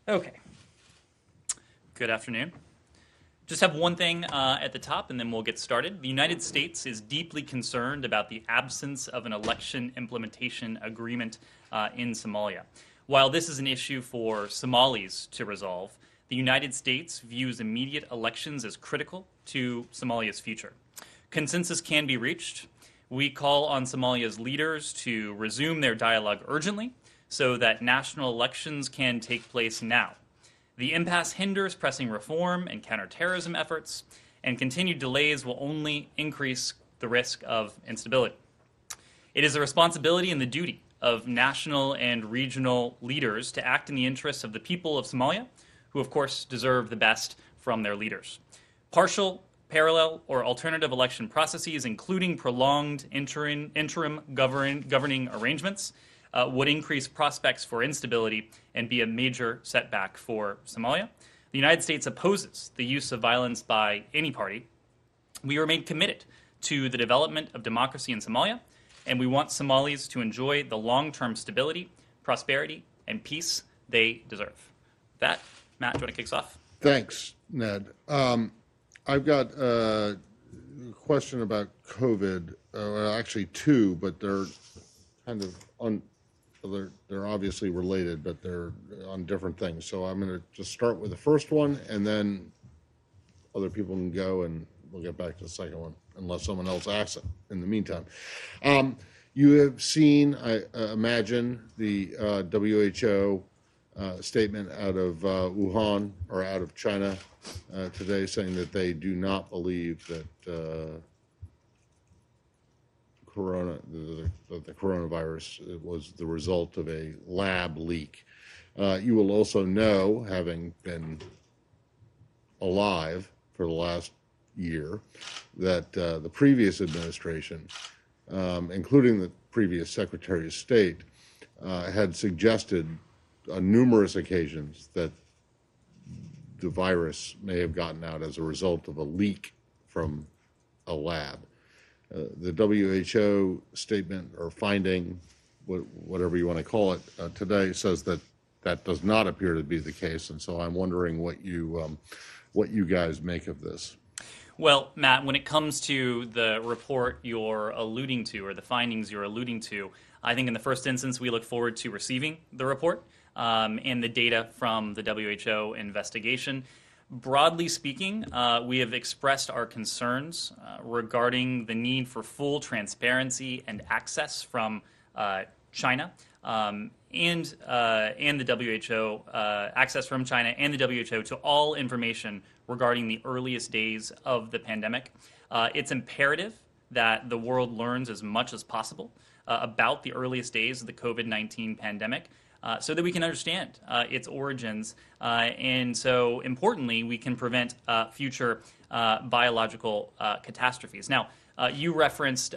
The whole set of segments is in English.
Okay. Good afternoon. Just have one thing at the top, and then we'll get started. The United States is deeply concerned about the absence of an election implementation agreement in Somalia. While this is an issue for Somalis to resolve, the United States views immediate elections as critical to Somalia's future. Consensus can be reached. We call on Somalia's leaders to resume their dialogue urgently so that national elections can take place now. The impasse hinders pressing reform and counterterrorism efforts, and continued delays will only increase the risk of instability. It is the responsibility and the duty of national and regional leaders to act in the interests of the people of Somalia, who of course deserve the best from their leaders. Partial, parallel, or alternative election processes, including prolonged interim governing arrangements, would increase prospects for instability and be a major setback for Somalia. The United States opposes the use of violence by any party. We remain committed to the development of democracy in Somalia, and we want Somalis to enjoy the long-term stability, prosperity, and peace they deserve. With that, Matt, do you want to kick us off? Thanks, Ned. I've got a question about COVID. Actually, two, but they're kind of they're obviously related, but they're on different things. So I'm going to just start with the first one, and then other people can go, and we'll get back to the second one, unless someone else asks it in the meantime. You have seen, I imagine, the WHO statement out of Wuhan, or out of China today, saying that they do not believe that the coronavirus was the result of a lab leak. You will also know, having been alive for the last year, that the previous administration, including the previous Secretary of State, had suggested on numerous occasions that the virus may have gotten out as a result of a leak from a lab. The WHO statement or finding, whatever you want to call it, today says that that does not appear to be the case, and so I'm wondering what you guys make of this. Well, Matt, when it comes to the report you're alluding to, or the findings you're alluding to, I think in the first instance we look forward to receiving the report and the data from the WHO investigation. Broadly speaking, we have expressed our concerns regarding the need for full transparency and access from China and the WHO, access from China and the WHO to all information regarding the earliest days of the pandemic. It's imperative that the world learns as much as possible about the earliest days of the COVID-19 pandemic, so that we can understand its origins, and so importantly, we can prevent future biological catastrophes. Now, you referenced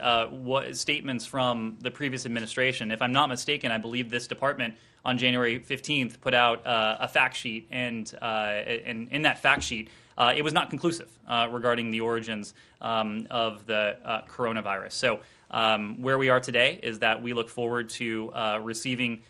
statements from the previous administration. If I'm not mistaken, I believe this department on January 15th put out a fact sheet, and in that fact sheet, it was not conclusive regarding the origins of the coronavirus. So where we are today is that we look forward to receiving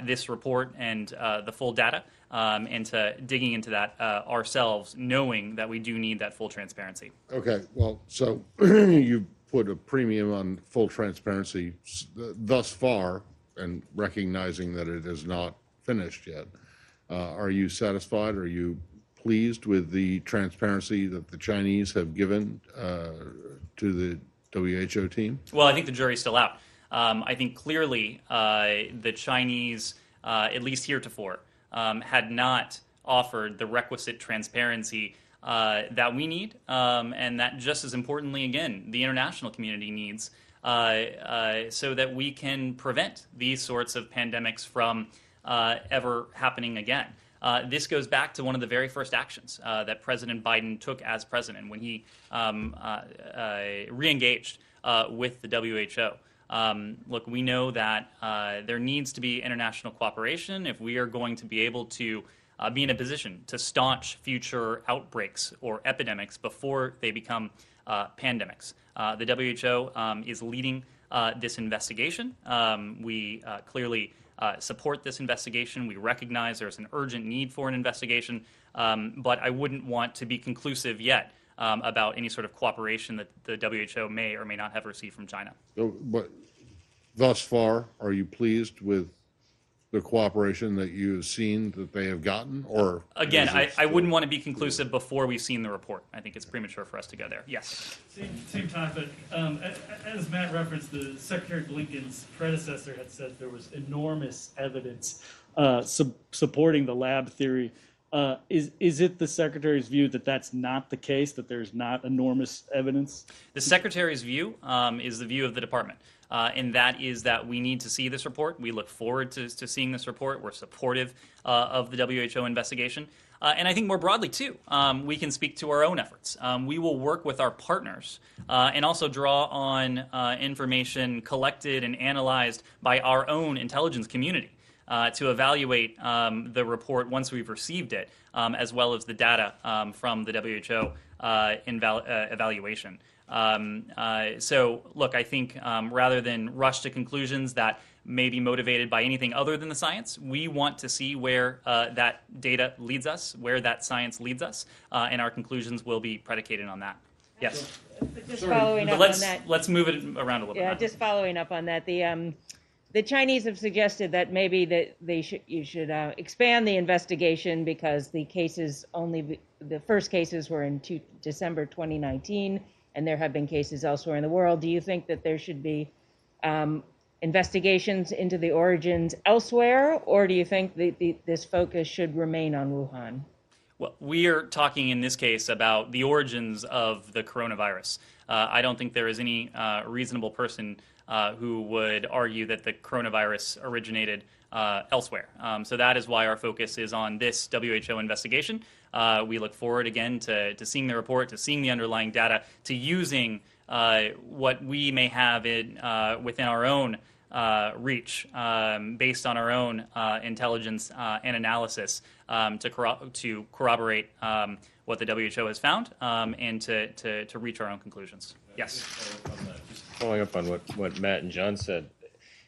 this report and the full data, and to digging into that ourselves, knowing that we do need that full transparency. Okay, well, so you put a premium on full transparency thus far, and recognizing that it is not finished yet. Are you satisfied? Are you pleased with the transparency that the Chinese have given to the WHO team? Well, I think the jury's still out. I think clearly the Chinese, at least heretofore, had not offered the requisite transparency that we need, and that just as importantly, again, the international community needs, so that we can prevent these sorts of pandemics from ever happening again. This goes back to one of the very first actions that President Biden took as president when he re-engaged with the WHO. Look, we know that there needs to be international cooperation if we are going to be able to be in a position to staunch future outbreaks or epidemics before they become pandemics. The WHO is leading this investigation. We clearly support this investigation. We recognize there's an urgent need for an investigation, but I wouldn't want to be conclusive yet about any sort of cooperation that the WHO may or may not have received from China. But thus far, are you pleased with the cooperation that you've seen that they have gotten? Or again, I wouldn't want to be conclusive before we've seen the report. I think it's premature for us to go there. Yes. Same topic. As Matt referenced, the Secretary Blinken's predecessor had said there was enormous evidence supporting the lab theory. Is it the Secretary's view that that's not the case, that there's not enormous evidence? The Secretary's view is the view of the department. And that is that we need to see this report. We look forward to seeing this report. We're supportive of the WHO investigation. And I think more broadly, too, we can speak to our own efforts. We will work with our partners and also draw on information collected and analyzed by our own intelligence community to evaluate the report once we've received it, as well as the data from the WHO evaluation. So, look, I think rather than rush to conclusions that may be motivated by anything other than the science, we want to see where that data leads us, where that science leads us, and our conclusions will be predicated on that. Yes. Just following up But on that. let's move it around a little Yeah, bit. just following up on that. The Chinese have suggested that maybe that you should expand the investigation because the first cases were in December 2019, and there have been cases elsewhere in the world. Do you think that there should be investigations into the origins elsewhere, or do you think this focus should remain on Wuhan? Well, we are talking in this case about the origins of the coronavirus. I don't think there is any reasonable person who would argue that the coronavirus originated elsewhere. So that is why our focus is on this WHO investigation. We look forward again to seeing the report, to seeing the underlying data, to using what we may have within our own reach, based on our own intelligence and analysis, to corroborate what the WHO has found and to reach our own conclusions. Yes. Following up on what Matt and John said,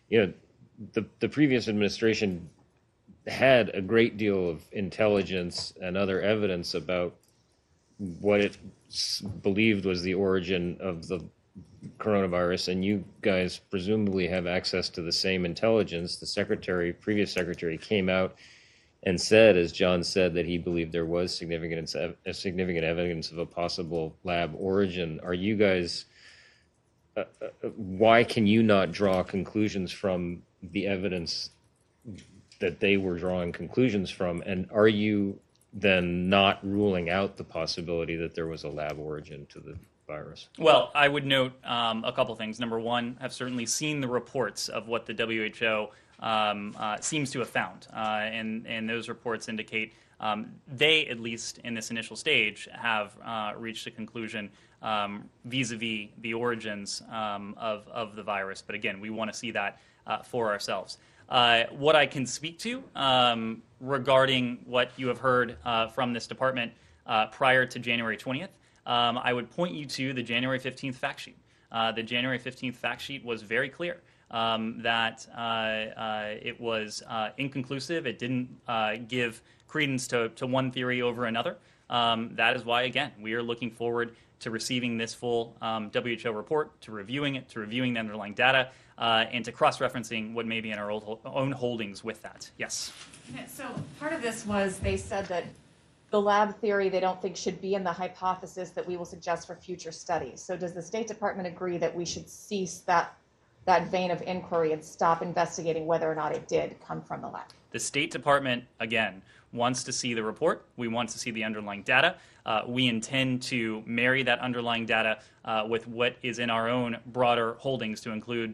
the previous administration had a great deal of intelligence and other evidence about what it believed was the origin of the coronavirus, and you guys presumably have access to the same intelligence. The previous secretary came out and said, as John said, that he believed there was significant evidence of a possible lab origin. Are you guys, why can you not draw conclusions from the evidence that they were drawing conclusions from? And are you then not ruling out the possibility that there was a lab origin to the virus? Well, I would note a couple things. Number one, I've certainly seen the reports of what the WHO seems to have found, and those reports indicate they, at least in this initial stage, have reached a conclusion vis-a-vis the origins of the virus. But again, we want to see that for ourselves. What I can speak to regarding what you have heard from this department prior to January 20th, I would point you to the January 15th fact sheet. The January 15th fact sheet was very clear that it was inconclusive. It didn't give credence to one theory over another. That is why, again, we are looking forward to receiving this full WHO report, to reviewing it, to reviewing the underlying data, and to cross-referencing what may be in our own holdings with that. Yes? Yeah, so part of this was they said that the lab theory they don't think should be in the hypothesis that we will suggest for future studies. So does the State Department agree that we should cease that vein of inquiry and stop investigating whether or not it did come from the lab? The State Department, again, wants to see the report. We want to see the underlying data. We intend to marry that underlying data with what is in our own broader holdings to include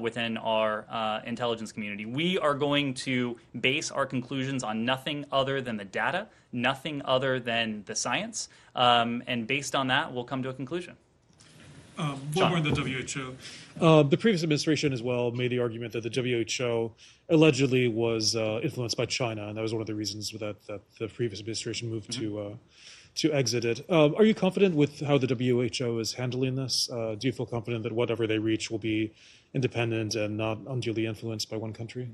within our intelligence community. We are going to base our conclusions on nothing other than the data, nothing other than the science, and based on that, we'll come to a conclusion. One more in the WHO. The previous administration as well made the argument that the WHO allegedly was influenced by China, and that was one of the reasons that the previous administration moved to exit it. Are you confident with how the WHO is handling this? Do you feel confident that whatever they reach will be independent and not unduly influenced by one country?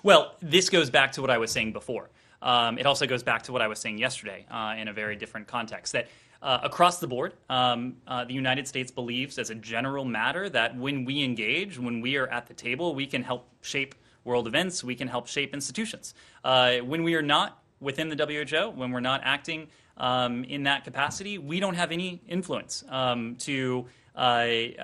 Well, this goes back to what I was saying before. It also goes back to what I was saying yesterday in a very different context, that across the board, the United States believes as a general matter that when we engage, when we are at the table, we can help shape world events, we can help shape institutions. When we are not within the WHO, when we're not acting in that capacity, we don't have any influence to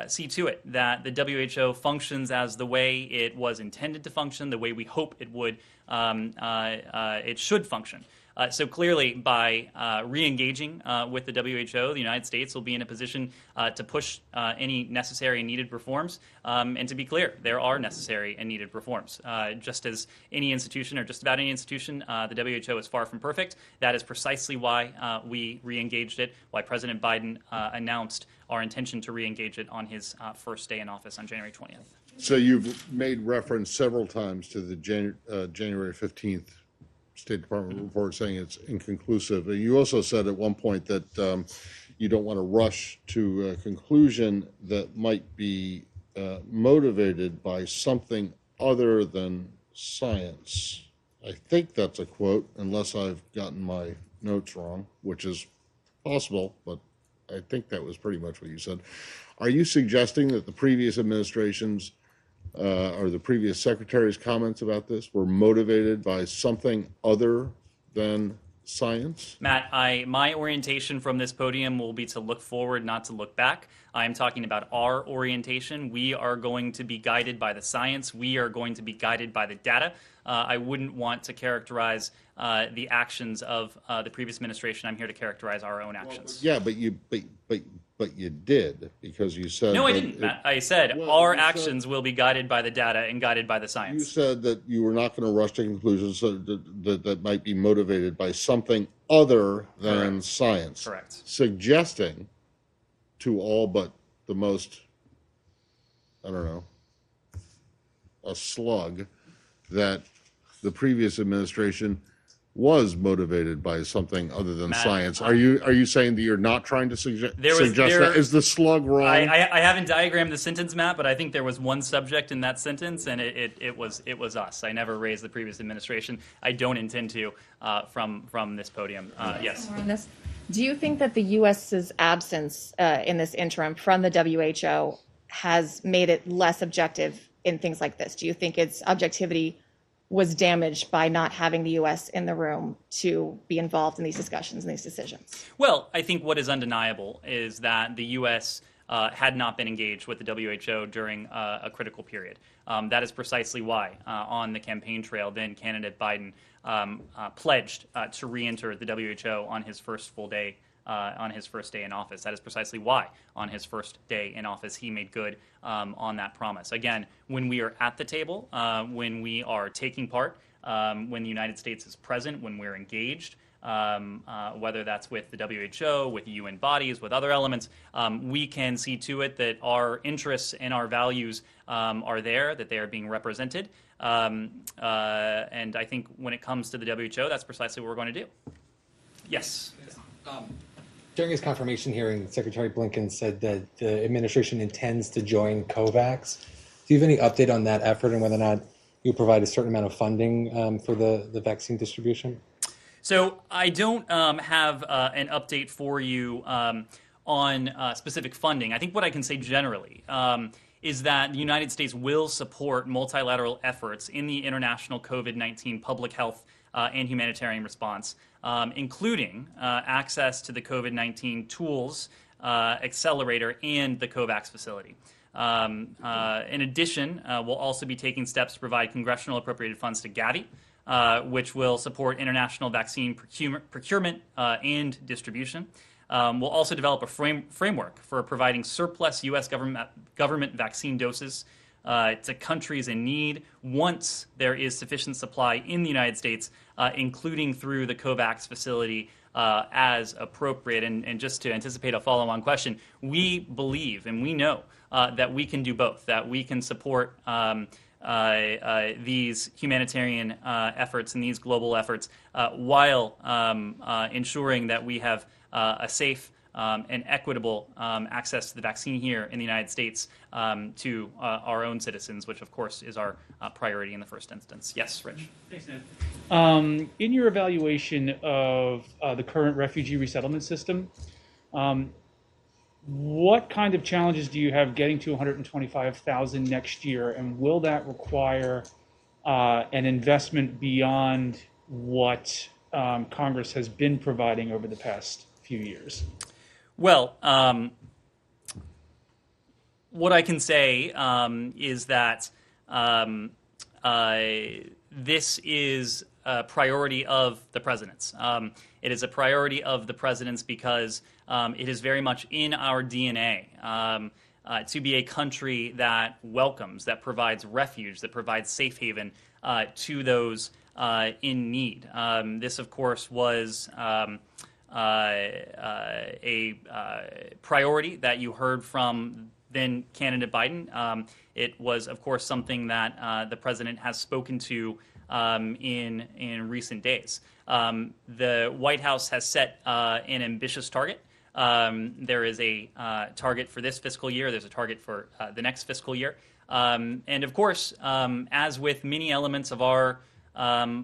see to it that the WHO functions as the way it was intended to function, the way we hope it would, it should function. So clearly, by re-engaging with the WHO, the United States will be in a position to push any necessary and needed reforms. And to be clear, there are necessary and needed reforms. Just as any institution, or just about any institution, the WHO is far from perfect. That is precisely why we re-engaged it, why President Biden announced our intention to re-engage it on his first day in office on January 20th. So you've made reference several times to the January 15th State Department report saying it's inconclusive. And you also said at one point that you don't want to rush to a conclusion that might be motivated by something other than science. I think that's a quote, unless I've gotten my notes wrong, which is possible, but I think that was pretty much what you said. Are you suggesting that the previous administration's or the previous secretary's comments about this were motivated by something other than science? Matt, my orientation from this podium will be to look forward, not to look back. I am talking about our orientation. We are going to be guided by the science. We are going to be guided by the data. I wouldn't want to characterize the actions of the previous administration. I'm here to characterize our own actions. Yeah, but you did, because you said No, I that didn't, Matt. I said Well, our you said- actions will be guided by the data and guided by the You science. said that you were not going to rush to conclusions that might be motivated by something other than Correct. science. Correct. Suggesting to all but the most, I don't know, a slug, that the previous administration was motivated by something other than Matt, science. Are you saying that you're not trying to suggest There was- that? Is the slug wrong? I haven't diagrammed the sentence, Matt, but I think there was one subject in that sentence, and it was us. I never raised the previous administration. I don't intend to from this podium. Yes. On this, do you think that the U.S.'s absence in this interim from the WHO has made it less objective in things like this? Do you think its objectivity was damaged by not having the U.S. in the room to be involved in these discussions and these decisions? Well, I think what is undeniable is that the U.S. Had not been engaged with the WHO during a critical period. That is precisely why, on the campaign trail, then candidate Biden pledged to re-enter the WHO on his first full day. On his first day in office. That is precisely why, on his first day in office, he made good on that promise. Again, when we are at the table, when we are taking part, when the United States is present, when we're engaged, whether that's with the WHO, with UN bodies, with other elements, we can see to it that our interests and our values are there, that they are being represented. And I think when it comes to the WHO, that's precisely what we're going to do. Yes. During his confirmation hearing, Secretary Blinken said that the administration intends to join COVAX. Do you have any update on that effort and whether or not you provide a certain amount of funding for the vaccine distribution? So I don't have an update for you on specific funding. I think what I can say generally is that the United States will support multilateral efforts in the international COVID-19 public health and humanitarian response, including access to the COVID-19 tools accelerator and the COVAX facility. In addition, we'll also be taking steps to provide congressional appropriated funds to Gavi, which will support international vaccine procurement and distribution. We'll also develop a framework for providing surplus U.S. government vaccine doses to countries in need once there is sufficient supply in the United States, including through the COVAX facility as appropriate. And just to anticipate a follow-on question, we believe and we know that we can do both, that we can support these humanitarian efforts and these global efforts while ensuring that we have a safe and equitable access to the vaccine here in the United States to our own citizens, which of course is our priority in the first instance. Yes, Rich. Thanks, Ned. In your evaluation of the current refugee resettlement system, what kind of challenges do you have getting to 125,000 next year, and will that require an investment beyond what Congress has been providing over the past few years? Well, what I can say is that this is a priority of the president's. It is a priority of the president's because it is very much in our DNA to be a country that welcomes, that provides refuge, that provides safe haven to those in need. This, of course, was a priority that you heard from then candidate Biden. It was, of course, something that the president has spoken to in recent days. The White House has set an ambitious target. There is a target for this fiscal year. There's a target for the next fiscal year. And of course, as with many elements of our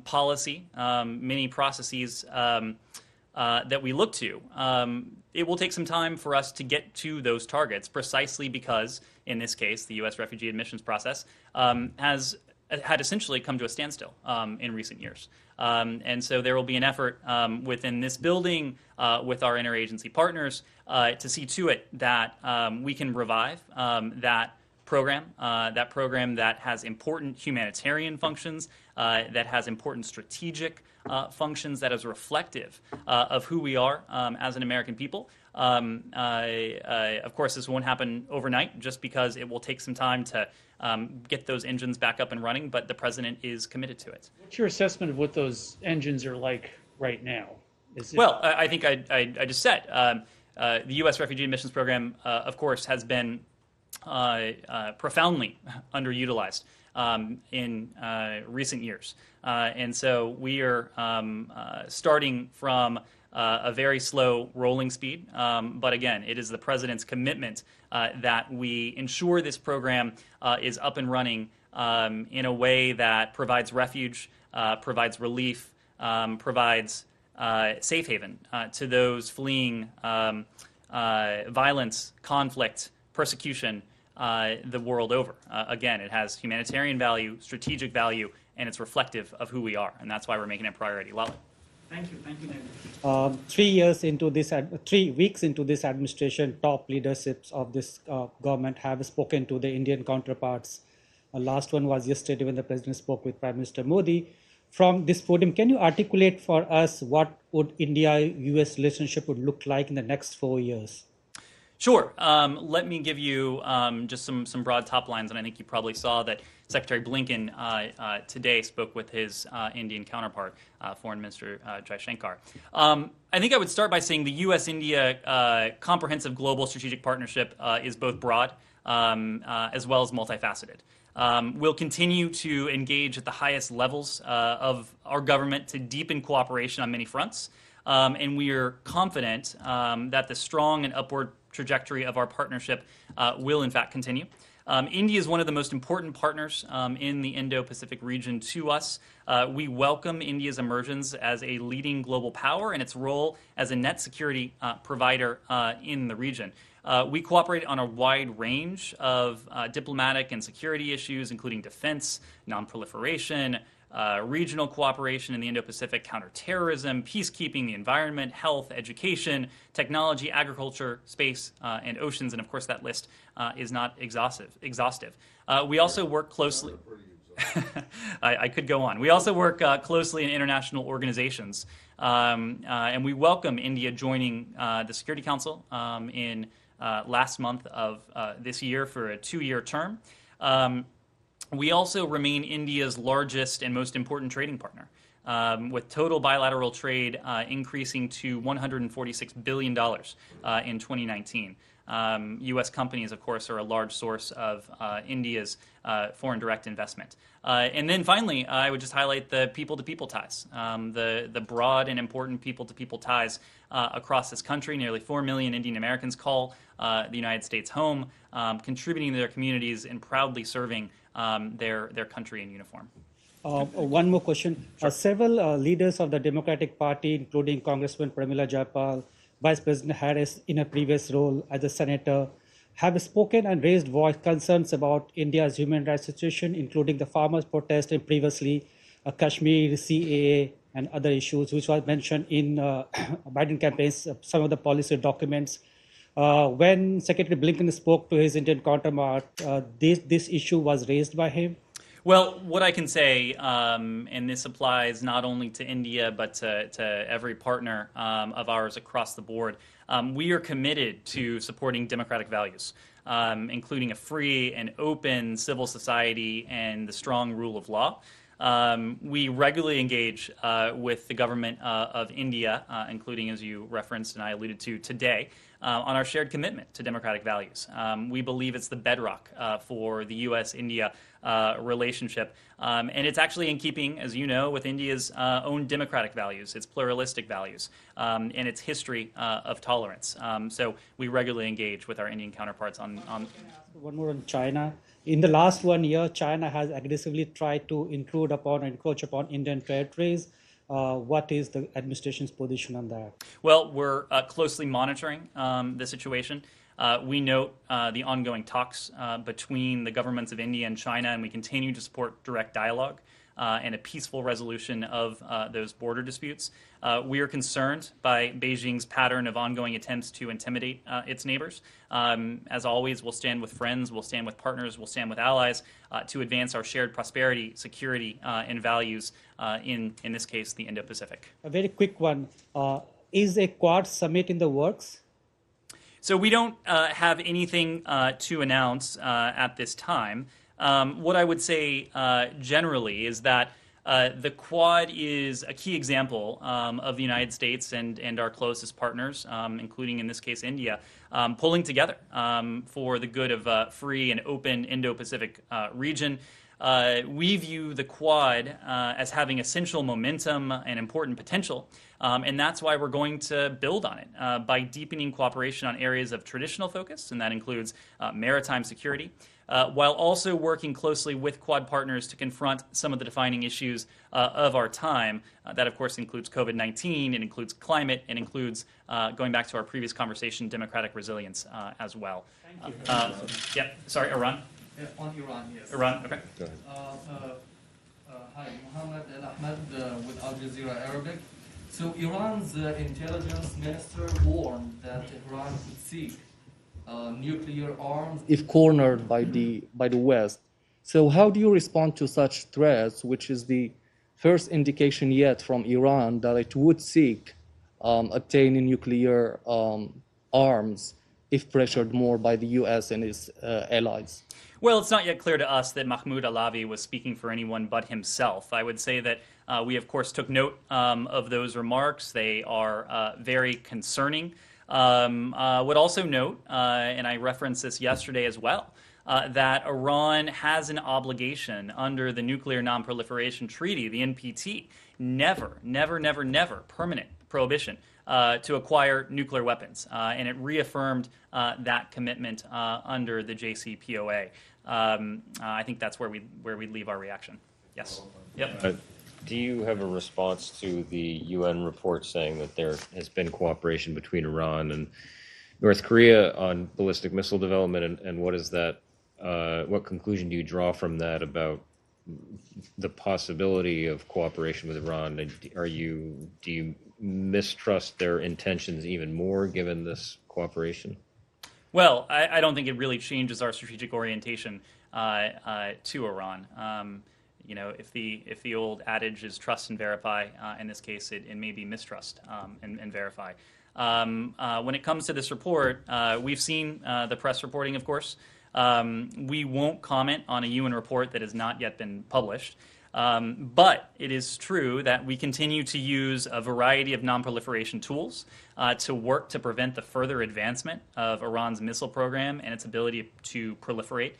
policy, many processes that we look to, it will take some time for us to get to those targets, precisely because, in this case, the U.S. refugee admissions process had essentially come to a standstill in recent years. And so there will be an effort within this building with our interagency partners to see to it that we can revive that program that has important humanitarian functions, that has important strategic functions, that is reflective of who we are as an American people. Of course, this won't happen overnight just because it will take some time to get those engines back up and running, but the president is committed to it. What's your assessment of what those engines are like right now? Well, I think I just said the U.S. refugee admissions program, of course, has been profoundly underutilized in recent years. And so we are starting from a very slow rolling speed. But again, it is the president's commitment that we ensure this program is up and running in a way that provides refuge, provides relief, provides safe haven to those fleeing violence, conflict, persecution the world over. Again, it has humanitarian value, strategic value, and it's reflective of who we are, and that's why we're making it a priority. Lala. Thank you, Ned. 3 weeks into this administration, top leaderships of this government have spoken to the Indian counterparts. Last one was yesterday when the president spoke with Prime Minister Modi. From this podium, can you articulate for us what would India-US relationship would look like in the next 4 years? Sure. Let me give you just some broad top lines, and I think you probably saw that Secretary Blinken today spoke with his Indian counterpart, Foreign Minister Jaishankar. I think I would start by saying the U.S.-India comprehensive global strategic partnership is both broad as well as multifaceted. We'll continue to engage at the highest levels of our government to deepen cooperation on many fronts, and we are confident that the strong and upward trajectory of our partnership will in fact continue. India is one of the most important partners in the Indo-Pacific region to us. We welcome India's emergence as a leading global power and its role as a net security provider in the region. We cooperate on a wide range of diplomatic and security issues, including defense, nonproliferation, regional cooperation in the Indo-Pacific, counterterrorism, peacekeeping, the environment, health, education, technology, agriculture, space, and oceans. And of course, that list is not exhaustive. We also work closely. I could go on. We also work closely in international organizations, and we welcome India joining the Security Council in last month of this year for a 2-year term. We also remain India's largest and most important trading partner, with total bilateral trade increasing to $146 billion in 2019. U.S. companies, of course, are a large source of India's foreign direct investment. And then finally, I would just highlight the people-to-people ties, the broad and important people-to-people ties across this country. Nearly 4 million Indian Americans call the United States home, contributing to their communities and proudly serving their country in uniform. One more question. Several leaders of the Democratic Party, including Congressman Pramila Jayapal, Vice President Harris in a previous role as a senator, have spoken and raised voice concerns about India's human rights situation, including the farmers' protest and previously Kashmir, CAA, and other issues, which was mentioned in Biden campaign's some of the policy documents. When Secretary Blinken spoke to his Indian counterpart, this issue was raised by him. Well, what I can say, and this applies not only to India, but to every partner of ours across the board, we are committed to supporting democratic values, including a free and open civil society and the strong rule of law. We regularly engage with the government of India, including, as you referenced and I alluded to today, on our shared commitment to democratic values. We believe it's the bedrock for the U.S.-India relationship. And it's actually in keeping, as you know, with India's own democratic values, its pluralistic values, and its history of tolerance. So we regularly engage with our Indian counterparts on. One more on China. In the last 1 year, China has aggressively tried to encroach upon Indian territories. What is the administration's position on that? Well, we're closely monitoring the situation. We note the ongoing talks between the governments of India and China, and we continue to support direct dialogue and a peaceful resolution of those border disputes. We are concerned by Beijing's pattern of ongoing attempts to intimidate its neighbors. As always, we'll stand with friends, we'll stand with partners, we'll stand with allies to advance our shared prosperity, security, and values in this case, the Indo-Pacific. A very quick one. Is a Quad summit in the works? So we don't have anything to announce at this time. What I would say generally is that the Quad is a key example of the United States and our closest partners, including in this case India, pulling together for the good of a free and open Indo-Pacific region. We view the Quad as having essential momentum and important potential, and that's why we're going to build on it by deepening cooperation on areas of traditional focus, and that includes maritime security, while also working closely with Quad partners to confront some of the defining issues of our time. That, of course, includes COVID-19, it includes climate, it includes, going back to our previous conversation, democratic resilience as well. Thank you. Yeah, sorry, Iran? Yeah, on Iran, yes. Iran, okay. Go ahead. Hi, Mohammed El Ahmed with Al Jazeera Arabic. So Iran's intelligence minister warned that Iran could seek nuclear arms if cornered by the West. So how do you respond to such threats, which is the first indication yet from Iran that it would seek obtaining nuclear arms if pressured more by the U.S. and its allies? Well, it's not yet clear to us that Mahmoud Alavi was speaking for anyone but himself. I would say that we, of course, took note of those remarks. They are very concerning. Would also note, and I referenced this yesterday as well, that Iran has an obligation under the Nuclear Non-Proliferation Treaty, the NPT, never, permanent prohibition to acquire nuclear weapons. And it reaffirmed that commitment under the JCPOA. I think that's where we leave our reaction. Yes. Yep. Do you have a response to the UN report saying that there has been cooperation between Iran and North Korea on ballistic missile development, and what is that? What conclusion do you draw from that about the possibility of cooperation with Iran? Do you mistrust their intentions even more given this cooperation? Well, I don't think it really changes our strategic orientation to Iran. You know, if the old adage is trust and verify, in this case it may be mistrust and verify. When it comes to this report, we've seen the press reporting, of course. We won't comment on a UN report that has not yet been published. But it is true that we continue to use a variety of non-proliferation tools to work to prevent the further advancement of Iran's missile program and its ability to proliferate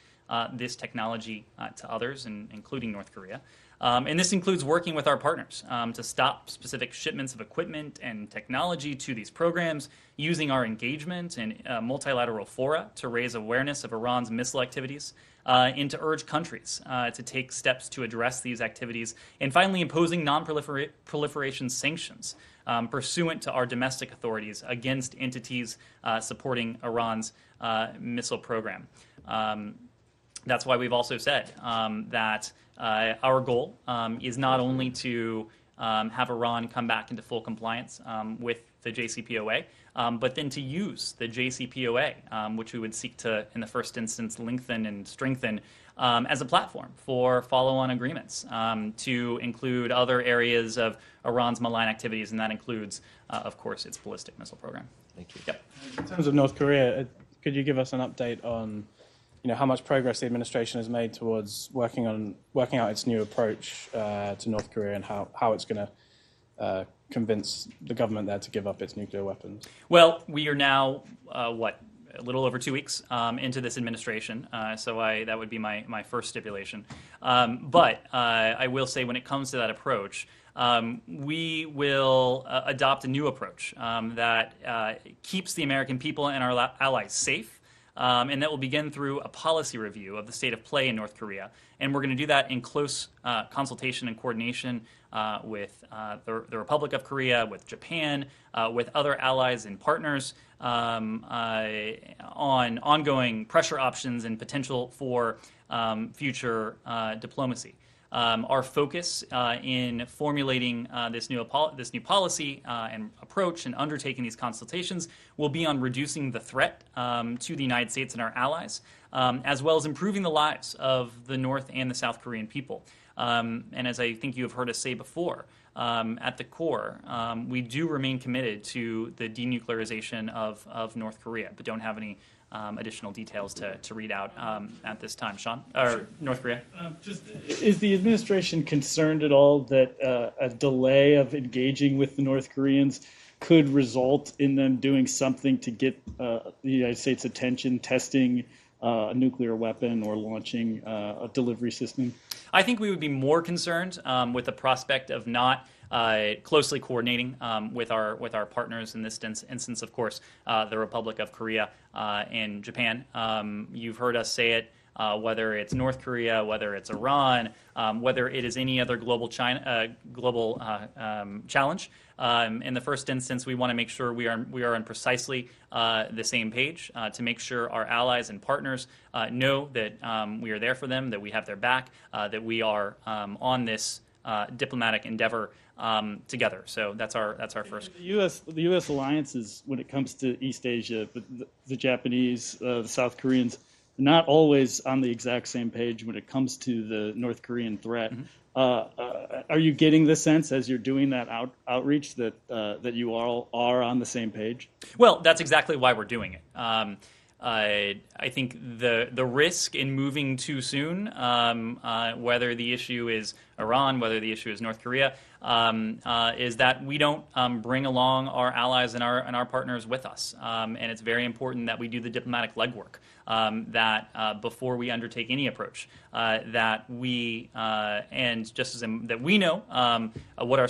this technology to others, including North Korea. And this includes working with our partners to stop specific shipments of equipment and technology to these programs, using our engagement in multilateral fora to raise awareness of Iran's missile activities, and to urge countries to take steps to address these activities, and finally imposing non-proliferation sanctions pursuant to our domestic authorities against entities supporting Iran's missile program. That's why we've also said that our goal is not only to have Iran come back into full compliance with the JCPOA, but then to use the JCPOA, which we would seek to, in the first instance, lengthen and strengthen as a platform for follow-on agreements to include other areas of Iran's malign activities, and that includes, of course, its ballistic missile program. Thank you. Yep. In terms of North Korea, could you give us an update on how much progress the administration has made towards working out its new approach to North Korea, and how it's going to convince the government there to give up its nuclear weapons? Well, we are now, a little over 2 weeks into this administration, so that would be my first stipulation. But I will say, when it comes to that approach, we will adopt a new approach that keeps the American people and our allies safe. And that will begin through a policy review of the state of play in North Korea. And we're going to do that in close consultation and coordination with the Republic of Korea, with Japan, with other allies and partners on ongoing pressure options and potential for future diplomacy. Our focus in formulating this new policy and approach and undertaking these consultations will be on reducing the threat to the United States and our allies, as well as improving the lives of the North and the South Korean people. And as I think you have heard us say before, at the core, we do remain committed to the denuclearization of North Korea, but don't have any additional details to read out at this time. Sean? Or North Korea? Is the administration concerned at all that a delay of engaging with the North Koreans could result in them doing something to get the United States' attention, testing a nuclear weapon or launching a delivery system? I think we would be more concerned with the prospect of not closely coordinating with our partners in this instance, of course, the Republic of Korea and Japan. You've heard us say it, whether it's North Korea, whether it's Iran, whether it is any other global challenge. In the first instance, we want to make sure we are on precisely the same page to make sure our allies and partners know that we are there for them, that we have their back, that we are on this diplomatic endeavor together. So that's our first. The U.S. alliances, when it comes to East Asia, but the Japanese, the South Koreans, not always on the exact same page when it comes to the North Korean threat. Mm-hmm. Are you getting the sense, as you're doing that outreach, that you all are on the same page? Well, that's exactly why we're doing it. I think the risk in moving too soon, whether the issue is Iran, whether the issue is North Korea, is that we don't bring along our allies and our partners with us. And it's very important that we do the diplomatic legwork, that before we undertake any approach, that we and just as that we know what our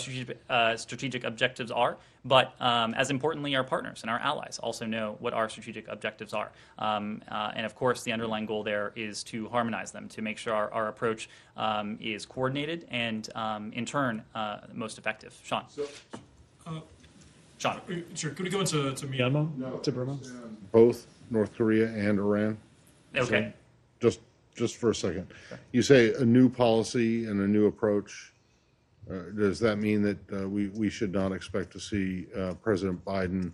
strategic objectives are. But as importantly, our partners and our allies also know what our strategic objectives are. And of course, the underlying goal there is to harmonize them, to make sure our approach is coordinated and, in turn, most effective. Sean? Sean? Sure. Could we go into Myanmar? No. To Burma? Both North Korea and Iran? Okay. Just for a second. You say a new policy and a new approach. Does that mean that we should not expect to see President Biden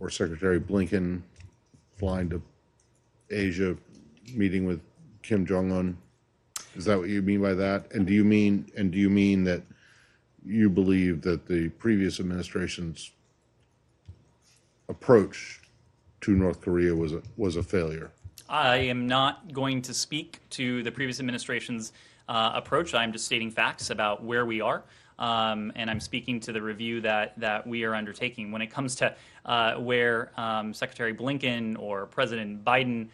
or Secretary Blinken flying to Asia, meeting with Kim Jong-un? Is that what you mean by that? And do you mean that you believe that the previous administration's approach to North Korea was a failure? I am not going to speak to the previous administration's approach. I'm just stating facts about where we are. And I'm speaking to the review that we are undertaking. When it comes to where Secretary Blinken or President Biden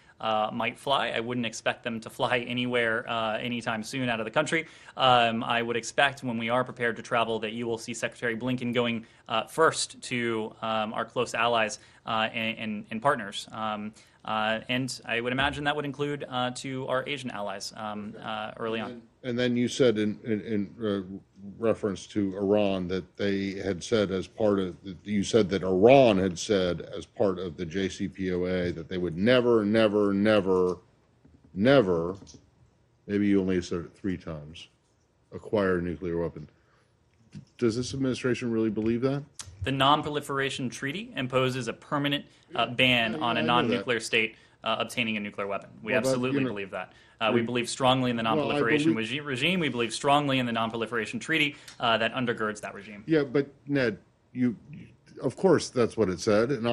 might fly, I wouldn't expect them to fly anywhere anytime soon out of the country. I would expect when we are prepared to travel that you will see Secretary Blinken going first to our close allies and partners. And I would imagine that would include to our Asian allies early on. And then you said in reference to Iran that they had said as part of, you said that Iran had said as part of the JCPOA that they would never, never, never, never, maybe you only said it 3 times, acquire a nuclear weapon. Does this administration really believe that? The Non-Proliferation Treaty imposes a permanent ban on a non-nuclear state obtaining a nuclear weapon. We absolutely believe that. We believe strongly in the Non-Proliferation regime. We believe strongly in the Non-Proliferation Treaty that undergirds that regime. Yeah, but Ned, you of course that's what it said, and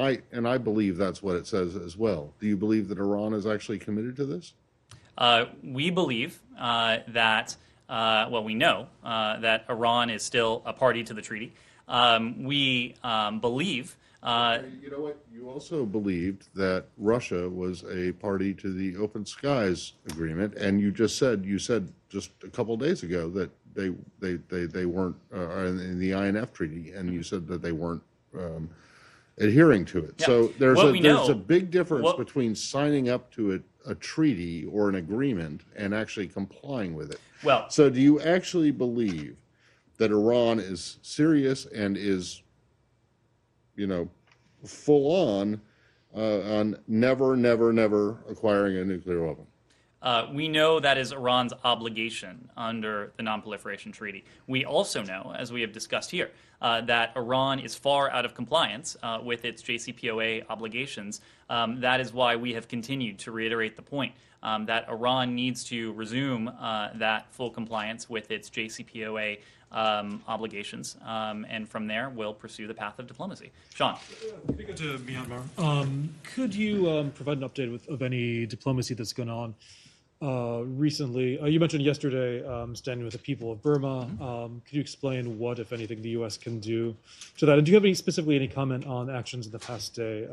I believe that's what it says as well. Do you believe that Iran is actually committed to this? We believe that, we know that Iran is still a party to the treaty. We believe... you know what? You also believed that Russia was a party to the Open Skies Agreement, and you said just a couple of days ago that they weren't in the INF Treaty, and you said that they weren't adhering to it. Yeah. So there's a big difference between signing up to a treaty or an agreement and actually complying with it. Well, so do you actually believe that Iran is serious and is, full on never, never, never acquiring a nuclear weapon? We know that is Iran's obligation under the Non-Proliferation Treaty. We also know, as we have discussed here, that Iran is far out of compliance with its JCPOA obligations. That is why we have continued to reiterate the point that Iran needs to resume that full compliance with its JCPOA obligations, and from there we'll pursue the path of diplomacy. Sean. Speaking to Myanmar, could you provide an update of any diplomacy that's gone on recently? You mentioned yesterday standing with the people of Burma. Could you explain what, if anything, the U.S. can do to that? And do you have any comment on actions in the past day?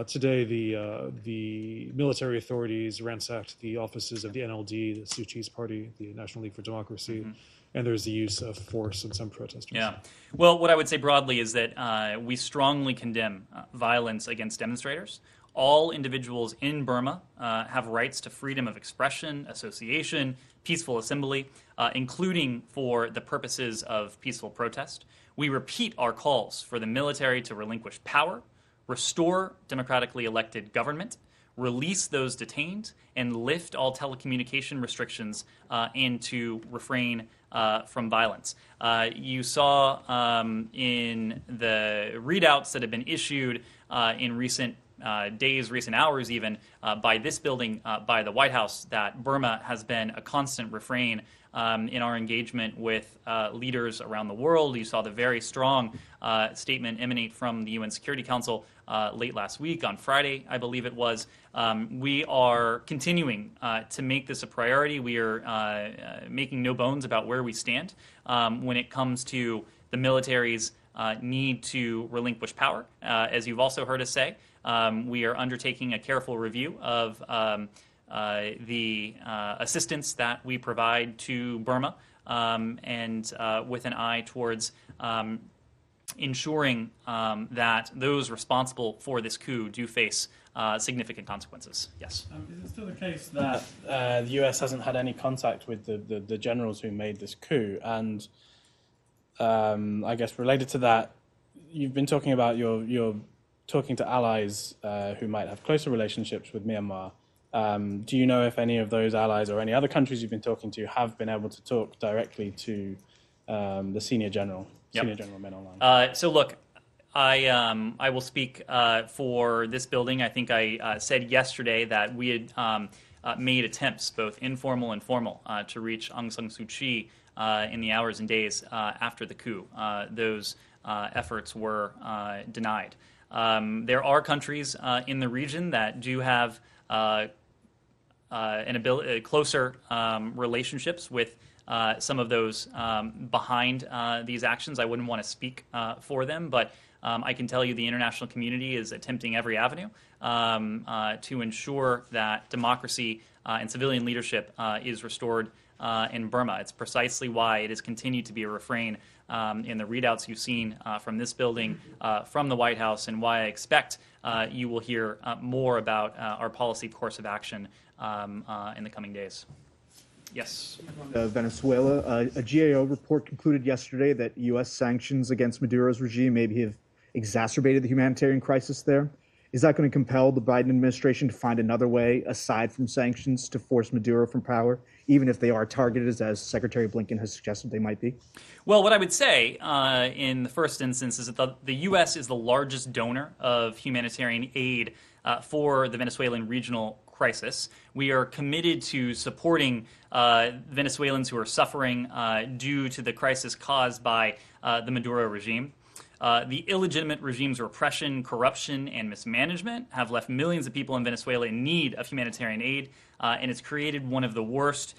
Today, the military authorities ransacked the offices of the NLD, the Suu Kyi's party, the National League for Democracy, and there's the use of force in some protesters. Yeah. Well, what I would say broadly is that we strongly condemn violence against demonstrators. All individuals in Burma have rights to freedom of expression, association, peaceful assembly, including for the purposes of peaceful protest. We repeat our calls for the military to relinquish power, restore democratically elected government, release those detained, and lift all telecommunication restrictions and to refrain from violence. You saw in the readouts that have been issued in recent days, recent hours even, by this building, by the White House, that Burma has been a constant refrain in our engagement with leaders around the world. You saw the very strong statement emanate from the UN Security Council late last week, on Friday, I believe it was. We are continuing to make this a priority. We are making no bones about where we stand when it comes to the military's need to relinquish power. As you've also heard us say, we are undertaking a careful review of the assistance that we provide to Burma, and with an eye towards ensuring that those responsible for this coup do face significant consequences. Yes. Is it still the case that the U.S. hasn't had any contact with the generals who made this coup? And I guess related to that, you've been talking about you're talking to allies who might have closer relationships with Myanmar. Do you know if any of those allies or any other countries you've been talking to have been able to talk directly to the senior general men online? So look, I will speak for this building. I think I said yesterday that we had made attempts, both informal and formal, to reach Aung San Suu Kyi in the hours and days after the coup. Those efforts were denied. There are countries in the region that do have closer relationships with some of those behind these actions. I wouldn't want to speak for them, but I can tell you the international community is attempting every avenue to ensure that democracy and civilian leadership is restored in Burma. It's precisely why it has continued to be a refrain in the readouts you've seen from this building, from the White House, and why I expect you will hear more about our policy course of action in the coming days. Yes. Venezuela. A GAO report concluded yesterday that U.S. sanctions against Maduro's regime maybe have exacerbated the humanitarian crisis there. Is that going to compel the Biden administration to find another way, aside from sanctions, to force Maduro from power, even if they are targeted, as Secretary Blinken has suggested they might be? Well, what I would say in the first instance is that the U.S. is the largest donor of humanitarian aid for the Venezuelan regional crisis. We are committed to supporting Venezuelans who are suffering due to the crisis caused by the Maduro regime. The illegitimate regime's repression, corruption, and mismanagement have left millions of people in Venezuela in need of humanitarian aid, and it's created one of the worst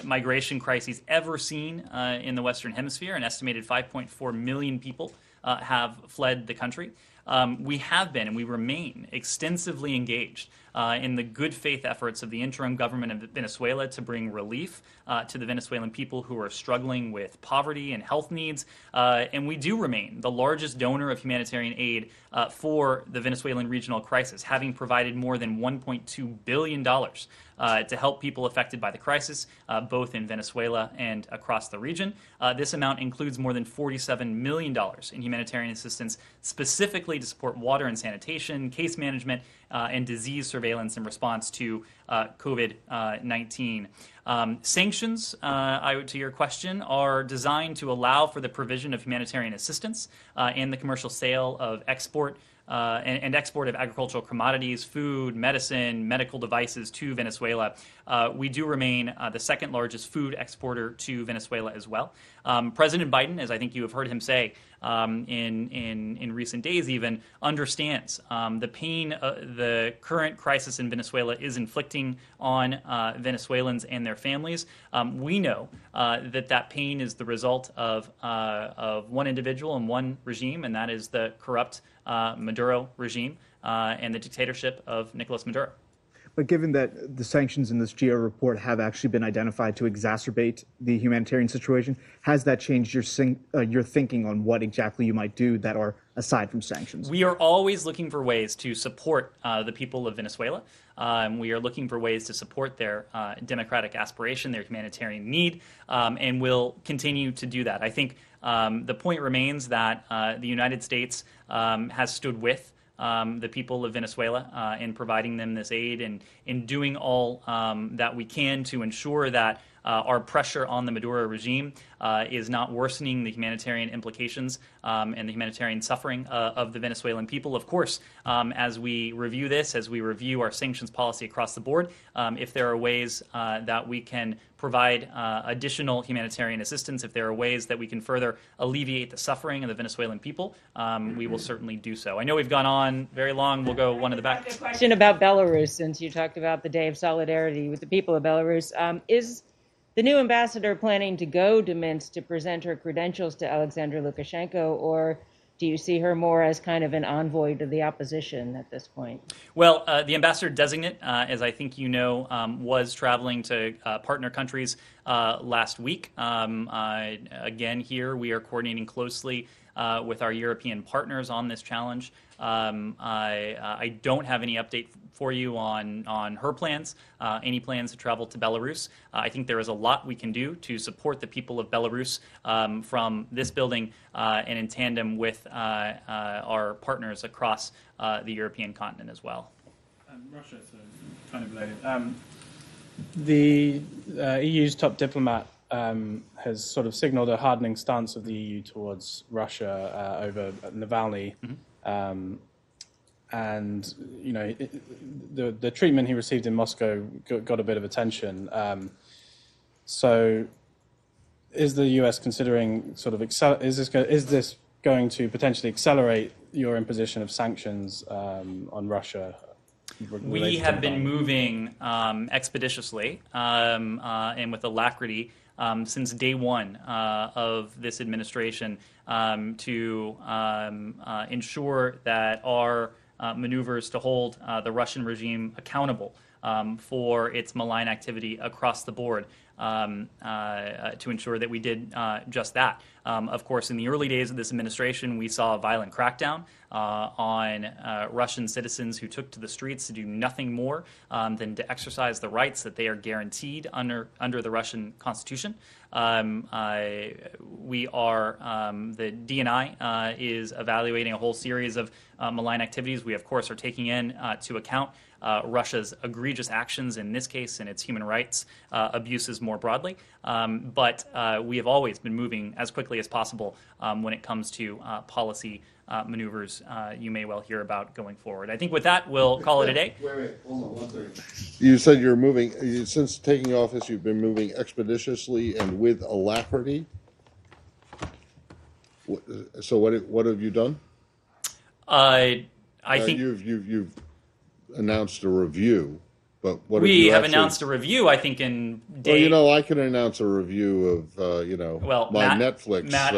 migration crises ever seen in the Western Hemisphere. An estimated 5.4 million people have fled the country. We have been and we remain extensively engaged in the good faith efforts of the interim government of Venezuela to bring relief to the Venezuelan people who are struggling with poverty and health needs. And we do remain the largest donor of humanitarian aid for the Venezuelan regional crisis, having provided more than $1.2 billion to help people affected by the crisis, both in Venezuela and across the region. This amount includes more than $47 million in humanitarian assistance, specifically to support water and sanitation, case management, and disease surveillance in response to COVID-19. Sanctions, to your question, are designed to allow for the provision of humanitarian assistance and the commercial sale of export and export of agricultural commodities, food, medicine, medical devices to Venezuela. We do remain the second largest food exporter to Venezuela as well. President Biden, as I think you have heard him say in recent days even, understands the pain the current crisis in Venezuela is inflicting on Venezuelans and their families. We know that pain is the result of one individual and one regime, and that is the corrupt Maduro regime and the dictatorship of Nicolas Maduro. But given that the sanctions in this GAO report have actually been identified to exacerbate the humanitarian situation, has that changed your thinking on what exactly you might do that are aside from sanctions? We are always looking for ways to support the people of Venezuela. We are looking for ways to support their democratic aspiration, their humanitarian need, and we'll continue to do that. I think the point remains that the United States has stood with the people of Venezuela in providing them this aid and in doing all that we can to ensure that our pressure on the Maduro regime is not worsening the humanitarian implications and the humanitarian suffering of the Venezuelan people. Of course, as we review this, as we review our sanctions policy across the board, if there are ways that we can provide additional humanitarian assistance, if there are ways that we can further alleviate the suffering of the Venezuelan people, we will certainly do so. I know we've gone on very long. We'll go one to the back. A question about Belarus, since you talked about the Day of Solidarity with the people of Belarus. Is the new ambassador planning to go to Minsk to present her credentials to Alexander Lukashenko, or do you see her more as kind of an envoy to the opposition at this point? Well, the ambassador designate, as I think you know, was traveling to partner countries last week. Again, here we are coordinating closely with our European partners on this challenge. I don't have any update for you on her plans, any plans to travel to Belarus. I think there is a lot we can do to support the people of Belarus from this building and in tandem with our partners across the European continent as well. Russia, so kind of related. The EU's top diplomat has sort of signaled a hardening stance of the EU towards Russia over Navalny. Mm-hmm. And, you know, the treatment he received in Moscow got a bit of attention. So is the US considering sort of, is this going to potentially accelerate your imposition of sanctions on Russia? We have been moving expeditiously and with alacrity since day one of this administration to ensure that our maneuvers to hold the Russian regime accountable for its malign activity across the board to ensure that we did just that. Of course, in the early days of this administration, we saw a violent crackdown on Russian citizens who took to the streets to do nothing more than to exercise the rights that they are guaranteed under the Russian Constitution. We are, the DNI is evaluating a whole series of malign activities. We, of course, are taking into account Russia's egregious actions in this case and its human rights abuses more broadly. But we have always been moving as quickly as possible when it comes to policy maneuvers you may well hear about going forward. I think with that, we'll call it a day. Wait, hold on one second. You said you're moving, since taking office, you've been moving expeditiously and with alacrity. So what have you done? I think you've announced a review, but what we have actually announced a review. I think in day. Well, you know, I can announce a review of my Netflix. Matt,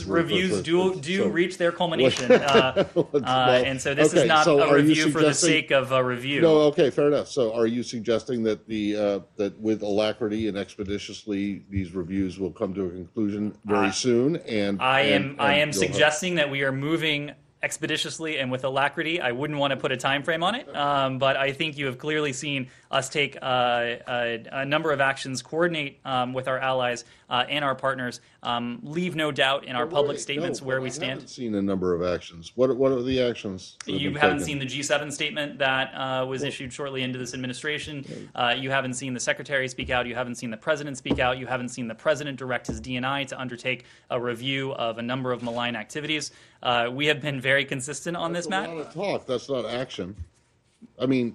reviews do reach their culmination, and so this is not a review for the sake of a review. No, okay, fair enough. So, are you suggesting that that with alacrity and expeditiously these reviews will come to a conclusion very soon? And I am suggesting that we are moving expeditiously and with alacrity. I wouldn't want to put a time frame on it, but I think you have clearly seen us take a number of actions, coordinate with our allies and our partners, leave no doubt in our public statements where we stand. I haven't seen a number of actions. What are the actions? You haven't seen the G7 statement that was issued shortly into this administration. You haven't seen the Secretary speak out. You haven't seen the President speak out. You haven't seen the President direct his DNI to undertake a review of a number of malign activities. We have been very consistent on this, Matt. That's a lot of talk. That's not action. I mean,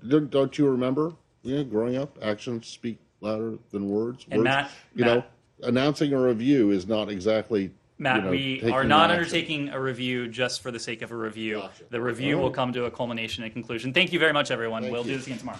don't you remember? Growing up, actions speak louder than words. And words, Matt, announcing a review is not exactly. Matt, we are not undertaking a review just for the sake of a review. Gotcha. The review will come to a culmination and conclusion. Thank you very much, everyone. We'll do this again tomorrow.